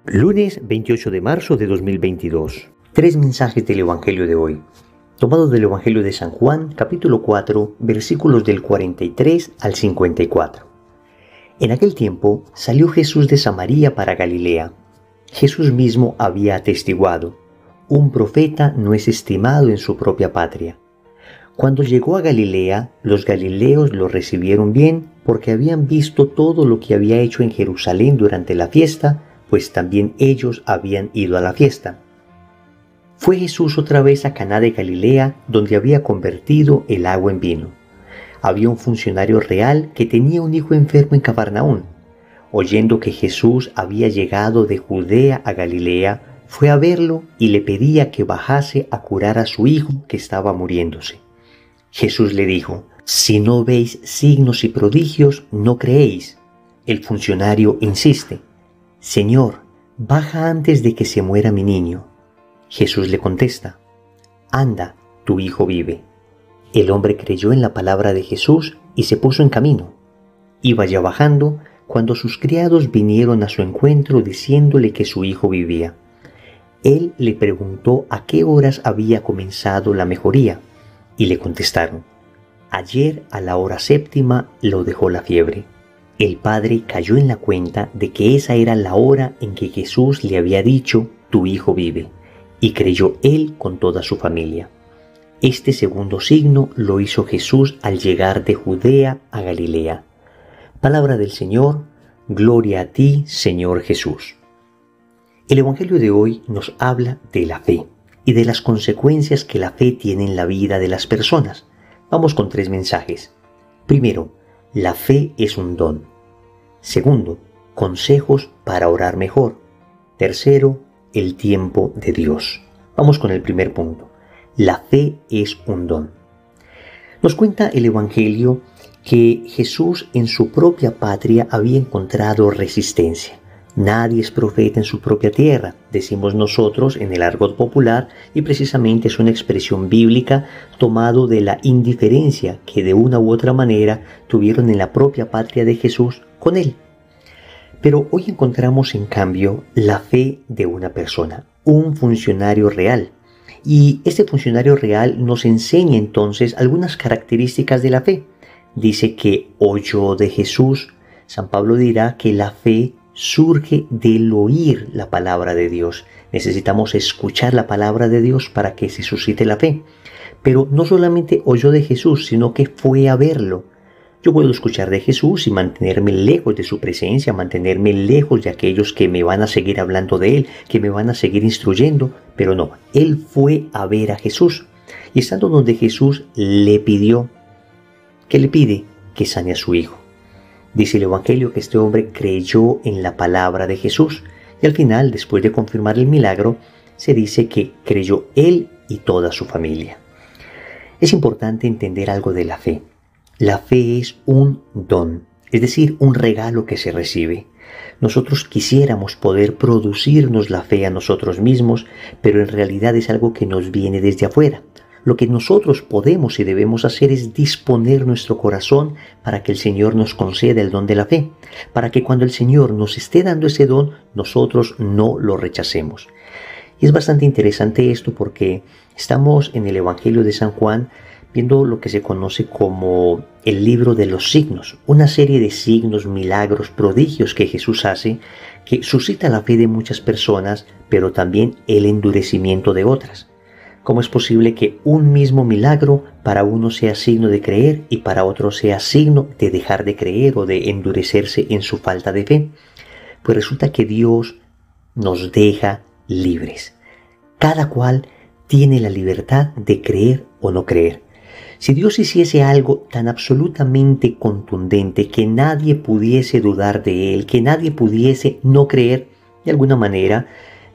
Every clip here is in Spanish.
Lunes 28 de marzo de 2022. Tres mensajes del Evangelio de hoy. Tomados del Evangelio de San Juan, capítulo 4, versículos del 43 al 54. En aquel tiempo salió Jesús de Samaria para Galilea. Jesús mismo había atestiguado: un profeta no es estimado en su propia patria. Cuando llegó a Galilea, los galileos lo recibieron bien porque habían visto todo lo que había hecho en Jerusalén durante la fiesta, pues también ellos habían ido a la fiesta. Fue Jesús otra vez a Caná de Galilea, donde había convertido el agua en vino. Había un funcionario real que tenía un hijo enfermo en Cafarnaún. Oyendo que Jesús había llegado de Judea a Galilea, fue a verlo y le pedía que bajase a curar a su hijo que estaba muriéndose. Jesús le dijo: «Si no veis signos y prodigios, no creéis». El funcionario insiste: «Señor, baja antes de que se muera mi niño». Jesús le contesta: «Anda, tu hijo vive». El hombre creyó en la palabra de Jesús y se puso en camino. Iba ya bajando cuando sus criados vinieron a su encuentro diciéndole que su hijo vivía. Él le preguntó a qué horas había comenzado la mejoría y le contestaron: «Ayer a la hora séptima lo dejó la fiebre». El padre cayó en la cuenta de que esa era la hora en que Jesús le había dicho: «Tu hijo vive», y creyó él con toda su familia. Este segundo signo lo hizo Jesús al llegar de Judea a Galilea. Palabra del Señor. Gloria a ti, Señor Jesús. El Evangelio de hoy nos habla de la fe y de las consecuencias que la fe tiene en la vida de las personas. Vamos con tres mensajes. Primero, la fe es un don. Segundo, consejos para orar mejor. Tercero, el tiempo de Dios. Vamos con el primer punto. La fe es un don. Nos cuenta el Evangelio que Jesús en su propia patria había encontrado resistencia. Nadie es profeta en su propia tierra, decimos nosotros en el argot popular, y precisamente es una expresión bíblica tomado de la indiferencia que de una u otra manera tuvieron en la propia patria de Jesús con él. Pero hoy encontramos en cambio la fe de una persona, un funcionario real. Y este funcionario real nos enseña entonces algunas características de la fe. Dice que oyó de Jesús. San Pablo dirá que la fe surge del oír la palabra de Dios. Necesitamos escuchar la palabra de Dios para que se suscite la fe. Pero no solamente oyó de Jesús, sino que fue a verlo. Yo puedo escuchar de Jesús y mantenerme lejos de su presencia, mantenerme lejos de aquellos que me van a seguir hablando de Él, que me van a seguir instruyendo, pero no, Él fue a ver a Jesús. Y estando donde Jesús le pidió, ¿qué le pide? Que sane a su hijo. Dice el Evangelio que este hombre creyó en la palabra de Jesús y al final, después de confirmar el milagro, se dice que creyó él y toda su familia. Es importante entender algo de la fe. La fe es un don, es decir, un regalo que se recibe. Nosotros quisiéramos poder producirnos la fe a nosotros mismos, pero en realidad es algo que nos viene desde afuera. Lo que nosotros podemos y debemos hacer es disponer nuestro corazón para que el Señor nos conceda el don de la fe, para que cuando el Señor nos esté dando ese don, nosotros no lo rechacemos. Y es bastante interesante esto porque estamos en el Evangelio de San Juan viendo lo que se conoce como el libro de los signos, una serie de signos, milagros, prodigios que Jesús hace, que suscita la fe de muchas personas, pero también el endurecimiento de otras. ¿Cómo es posible que un mismo milagro para uno sea signo de creer y para otro sea signo de dejar de creer o de endurecerse en su falta de fe? Pues resulta que Dios nos deja libres. Cada cual tiene la libertad de creer o no creer. Si Dios hiciese algo tan absolutamente contundente que nadie pudiese dudar de Él, que nadie pudiese no creer, de alguna manera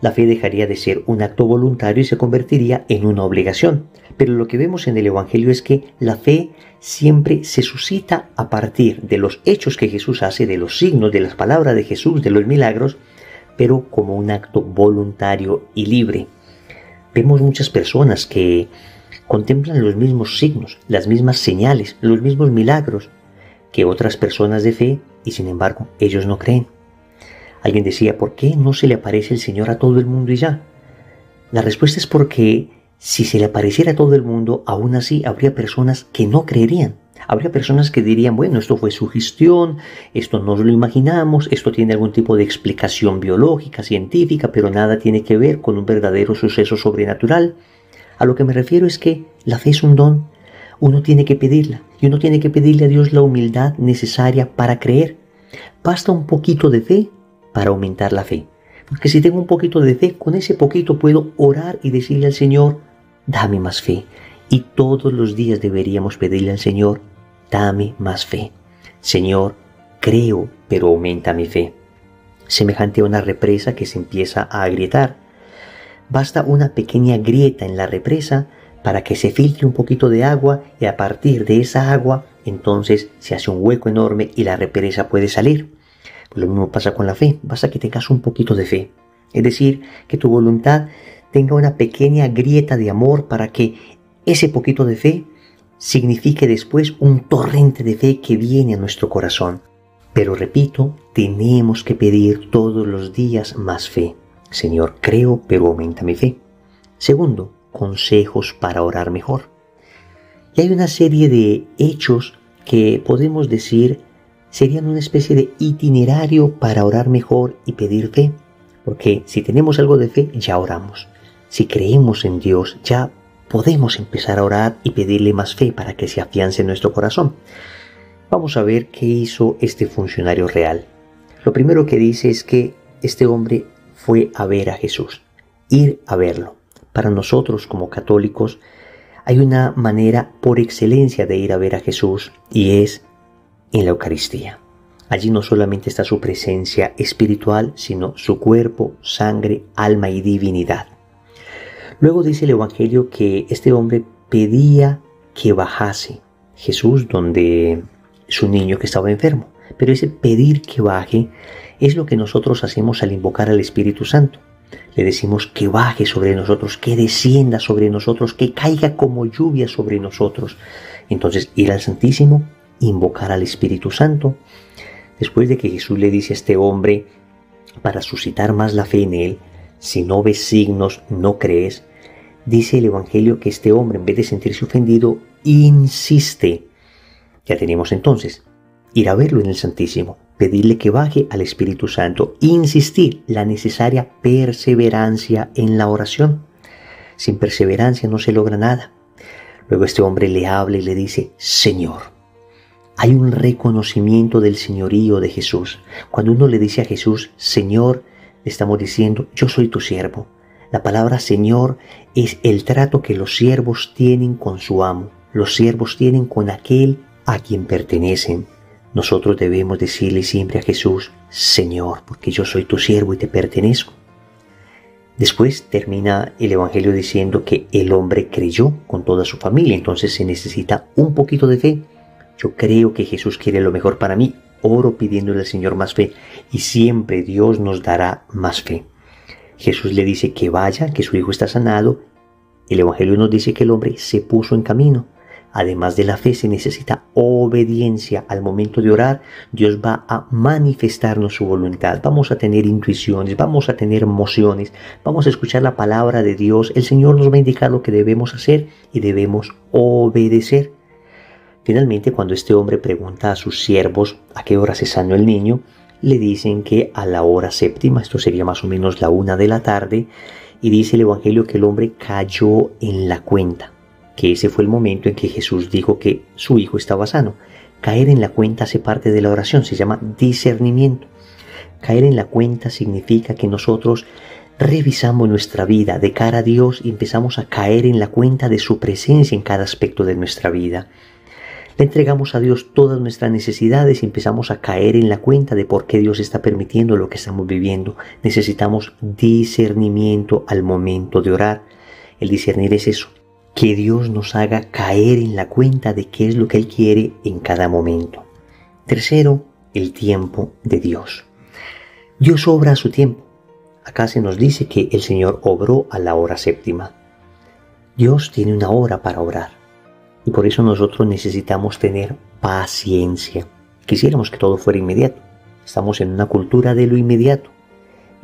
la fe dejaría de ser un acto voluntario y se convertiría en una obligación. Pero lo que vemos en el Evangelio es que la fe siempre se suscita a partir de los hechos que Jesús hace, de los signos, de las palabras de Jesús, de los milagros, pero como un acto voluntario y libre. Vemos muchas personas que contemplan los mismos signos, las mismas señales, los mismos milagros que otras personas de fe y sin embargo ellos no creen. Alguien decía, ¿por qué no se le aparece el Señor a todo el mundo y ya? La respuesta es porque si se le apareciera a todo el mundo, aún así habría personas que no creerían. Habría personas que dirían, bueno, esto fue sugestión, esto no lo imaginamos, esto tiene algún tipo de explicación biológica, científica, pero nada tiene que ver con un verdadero suceso sobrenatural. A lo que me refiero es que la fe es un don. Uno tiene que pedirla y uno tiene que pedirle a Dios la humildad necesaria para creer. Basta un poquito de fe para aumentar la fe. Porque si tengo un poquito de fe, con ese poquito puedo orar y decirle al Señor, dame más fe. Y todos los días deberíamos pedirle al Señor, dame más fe. Señor, creo, pero aumenta mi fe. Semejante a una represa que se empieza a agrietar. Basta una pequeña grieta en la represa para que se filtre un poquito de agua y a partir de esa agua, entonces se hace un hueco enorme y la represa puede salir. Lo mismo pasa con la fe, basta que tengas un poquito de fe. Es decir, que tu voluntad tenga una pequeña grieta de amor para que ese poquito de fe signifique después un torrente de fe que viene a nuestro corazón. Pero repito, tenemos que pedir todos los días más fe. Señor, creo, pero aumenta mi fe. Segundo, consejos para orar mejor. Y hay una serie de hechos que podemos decir serían una especie de itinerario para orar mejor y pedir fe. Porque si tenemos algo de fe, ya oramos. Si creemos en Dios, ya podemos empezar a orar y pedirle más fe para que se afiance en nuestro corazón. Vamos a ver qué hizo este funcionario real. Lo primero que dice es que este hombre fue a ver a Jesús, ir a verlo. Para nosotros como católicos hay una manera por excelencia de ir a ver a Jesús y es en la Eucaristía. Allí no solamente está su presencia espiritual, sino su cuerpo, sangre, alma y divinidad. Luego dice el Evangelio que este hombre pedía que bajase Jesús donde su niño que estaba enfermo. Pero ese pedir que baje es lo que nosotros hacemos al invocar al Espíritu Santo. Le decimos que baje sobre nosotros, que descienda sobre nosotros, que caiga como lluvia sobre nosotros. Entonces ir al Santísimo, invocar al Espíritu Santo. Después de que Jesús le dice a este hombre, para suscitar más la fe en él, si no ves signos, no crees, dice el Evangelio que este hombre, en vez de sentirse ofendido, insiste. Ya tenemos entonces ir a verlo en el Santísimo, pedirle que baje al Espíritu Santo, insistir, la necesaria perseverancia en la oración. Sin perseverancia no se logra nada. Luego este hombre le habla y le dice, Señor. Hay un reconocimiento del señorío de Jesús. Cuando uno le dice a Jesús, Señor, le estamos diciendo, yo soy tu siervo. La palabra Señor es el trato que los siervos tienen con su amo. Los siervos tienen con aquel a quien pertenecen. Nosotros debemos decirle siempre a Jesús, Señor, porque yo soy tu siervo y te pertenezco. Después termina el Evangelio diciendo que el hombre creyó con toda su familia, entonces se necesita un poquito de fe. Yo creo que Jesús quiere lo mejor para mí, oro pidiéndole al Señor más fe y siempre Dios nos dará más fe. Jesús le dice que vaya, que su hijo está sanado. El Evangelio nos dice que el hombre se puso en camino. Además de la fe se necesita obediencia. Al momento de orar, Dios va a manifestarnos su voluntad. Vamos a tener intuiciones, vamos a tener emociones, vamos a escuchar la palabra de Dios. El Señor nos va a indicar lo que debemos hacer y debemos obedecer. Finalmente, cuando este hombre pregunta a sus siervos a qué hora se sanó el niño, le dicen que a la hora séptima, esto sería más o menos la 1 de la tarde, y dice el Evangelio que el hombre cayó en la cuenta, que ese fue el momento en que Jesús dijo que su hijo estaba sano. Caer en la cuenta hace parte de la oración, se llama discernimiento. Caer en la cuenta significa que nosotros revisamos nuestra vida de cara a Dios y empezamos a caer en la cuenta de su presencia en cada aspecto de nuestra vida. Le entregamos a Dios todas nuestras necesidades y empezamos a caer en la cuenta de por qué Dios está permitiendo lo que estamos viviendo. Necesitamos discernimiento al momento de orar. El discernir es eso, que Dios nos haga caer en la cuenta de qué es lo que Él quiere en cada momento. Tercero, el tiempo de Dios. Dios obra a su tiempo. Acá se nos dice que el Señor obró a la hora séptima. Dios tiene una hora para orar. Y por eso nosotros necesitamos tener paciencia. Quisiéramos que todo fuera inmediato. Estamos en una cultura de lo inmediato.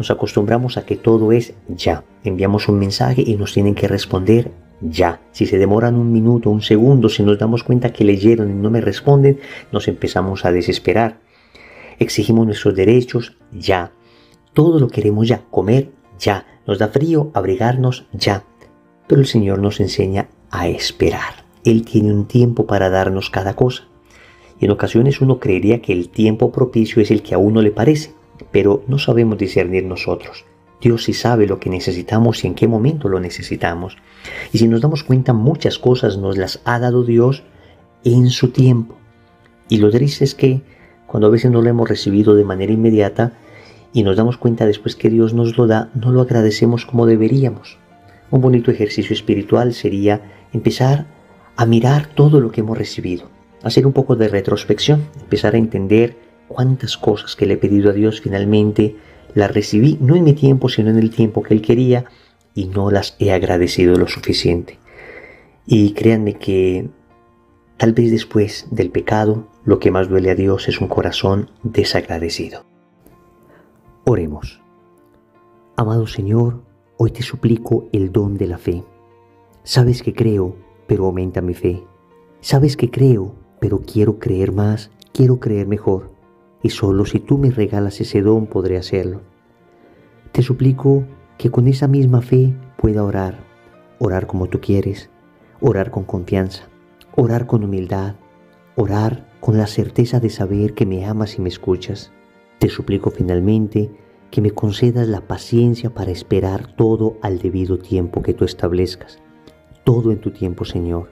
nos acostumbramos a que todo es ya. Enviamos un mensaje y nos tienen que responder ya. Si se demoran un minuto, un segundo, si nos damos cuenta que leyeron y no me responden, nos empezamos a desesperar. Exigimos nuestros derechos ya. Todo lo queremos ya. Comer ya. Nos da frío, abrigarnos ya. Pero el Señor nos enseña a esperar. Él tiene un tiempo para darnos cada cosa. Y en ocasiones uno creería que el tiempo propicio es el que a uno le parece, pero no sabemos discernir nosotros. Dios sí sabe lo que necesitamos y en qué momento lo necesitamos. Y si nos damos cuenta, muchas cosas nos las ha dado Dios en su tiempo. Y lo triste es que cuando a veces no lo hemos recibido de manera inmediata y nos damos cuenta después que Dios nos lo da, no lo agradecemos como deberíamos. Un bonito ejercicio espiritual sería empezar a mirar todo lo que hemos recibido, hacer un poco de retrospección, empezar a entender cuántas cosas que le he pedido a Dios finalmente las recibí, no en mi tiempo, sino en el tiempo que Él quería, y no las he agradecido lo suficiente. Y créanme que tal vez después del pecado, lo que más duele a Dios es un corazón desagradecido. Oremos. Amado Señor, hoy te suplico el don de la fe. Sabes que creo, pero aumenta mi fe. Sabes que creo, pero quiero creer más, quiero creer mejor. Y solo si tú me regalas ese don podré hacerlo. Te suplico que con esa misma fe pueda orar, orar como tú quieres, orar con confianza, orar con humildad, orar con la certeza de saber que me amas y me escuchas. Te suplico finalmente que me concedas la paciencia para esperar todo al debido tiempo que tú establezcas. Todo en tu tiempo, Señor,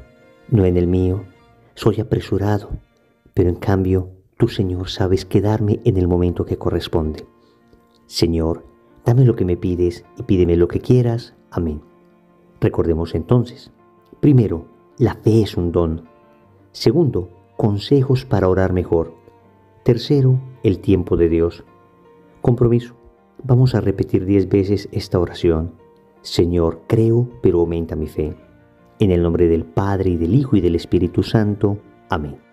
no en el mío. Soy apresurado, pero en cambio, tú, Señor, sabes quedarme en el momento que corresponde. Señor, dame lo que me pides y pídeme lo que quieras. Amén. Recordemos entonces, primero, la fe es un don. Segundo, consejos para orar mejor. Tercero, el tiempo de Dios. Compromiso. Vamos a repetir 10 veces esta oración. Señor, creo, pero aumenta mi fe. En el nombre del Padre, y del Hijo, y del Espíritu Santo. Amén.